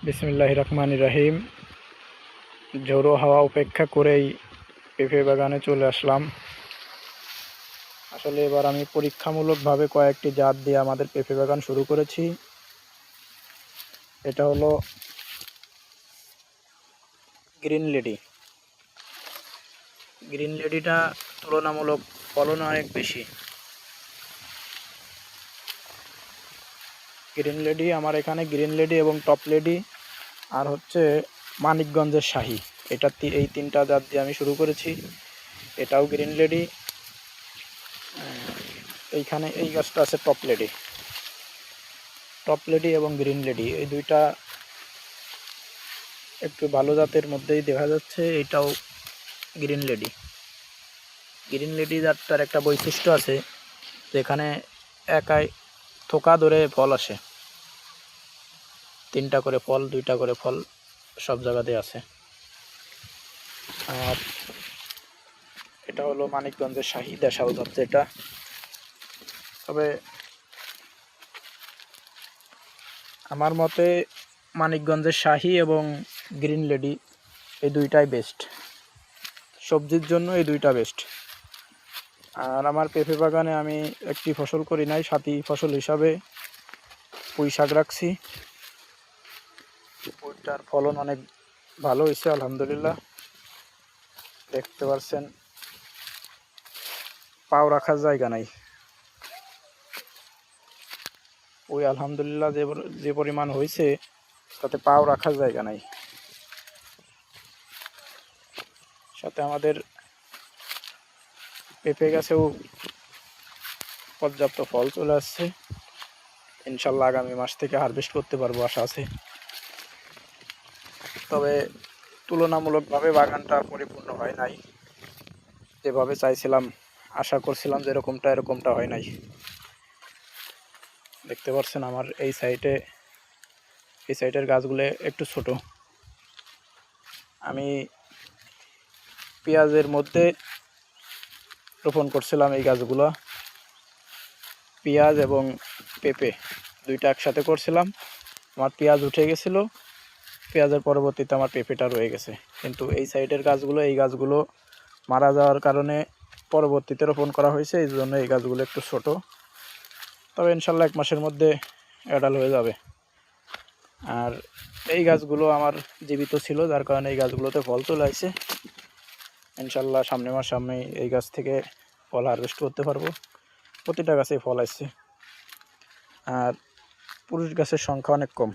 বিসমিল্লাহির রহমানির রহিম। ঝোড়ো হাওয়া উপেক্ষা করেই পেঁপে বাগানে চলে আসলাম। আসলে এবার আমি পরীক্ষামূলকভাবে কয়েকটি জাত দিয়ে আমাদের পেঁপে বাগান শুরু করেছি। এটা হলো গ্রিন লেডি। গ্রিন লেডিটা তুলনামূলক ফলন অনেক বেশি। গ্রিন লেডি আমার এখানে গ্রিন লেডি এবং টপ লেডি আর হচ্ছে মানিকগঞ্জের শাহী, এই তিনটা জাত দিয়ে আমি শুরু করেছি। এটাও গ্রিন লেডি। এইখানে এই গাছটা আছে টপ লেডি এবং গ্রিন লেডি, এই দুইটা একটু ভালো জাতের মধ্যেই দেখা যাচ্ছে। এটাও গ্রিন লেডি জাতটার একটা বৈশিষ্ট্য আছে, যেখানে একাই থোকা ধরে ফল আসে, তিনটা করে ফল, দুইটা করে ফল সব জায়গাতে আছে। আর এটা হলো মানিকগঞ্জের শাহী দেশাও জাত যেটা। তবে আমার মতে মানিকগঞ্জের শাহী এবং গ্রিন লেডি এই দুইটাই বেস্ট, সবজির জন্য এই দুইটা বেস্ট। আর আমার পেঁপে বাগানে আমি একটি ফসল করি নাই, সাথী ফসল হিসাবে পুঁই শাক রাখছি। পুঁইটার ফলন অনেক ভালো হয়েছে আলহামদুলিল্লাহ। দেখতে পাচ্ছেন পাও রাখার জায়গা নাই। ওই আলহামদুলিল্লাহ যে পরিমাণ হয়েছে তাতে পাও রাখার জায়গা নাই। সাথে আমাদের পেঁপে গাছেও পর্যাপ্ত ফল চলে আসছে। ইনশাল্লাহ আগামী মাস থেকে হারভেস্ট করতে পারবো আশা আছে। তবে তুলনামূলকভাবে বাগানটা পরিপূর্ণ হয় নাই, যেভাবে চাইছিলাম, আশা করছিলাম যেরকমটা এরকমটা হয় নাই। দেখতে পাচ্ছেন আমার এই সাইডের গাছগুলো একটু ছোট। আমি পেঁয়াজের মধ্যে রোপণ করছিলাম এই গাছগুলো, পেঁয়াজ এবং পেঁপে দুইটা একসাথে করছিলাম। আমার পেঁয়াজ উঠে গেছিলো, পেঁয়াজের পরবর্তীতে আমার পেঁপেটা রয়ে গেছে। কিন্তু এই সাইডের এই গাছগুলো মারা যাওয়ার কারণে পরবর্তীতে রোপণ করা হয়েছে, এই জন্য এই গাছগুলো একটু ছোট। তবে ইনশাল্লাহ 1 মাসের মধ্যে অ্যাডাল হয়ে যাবে। আর এই গাছগুলো আমার জীবিত ছিল, যার কারণে এই গাছগুলোতে ফল চলে আসছে। ইনশাল্লাহ সামনে এই গাছ থেকে ফল হারভেস্ট করতে পারবো। প্রতিটা গাছেই ফল আসছে। আর পুরুষ গাছের সংখ্যা অনেক কম।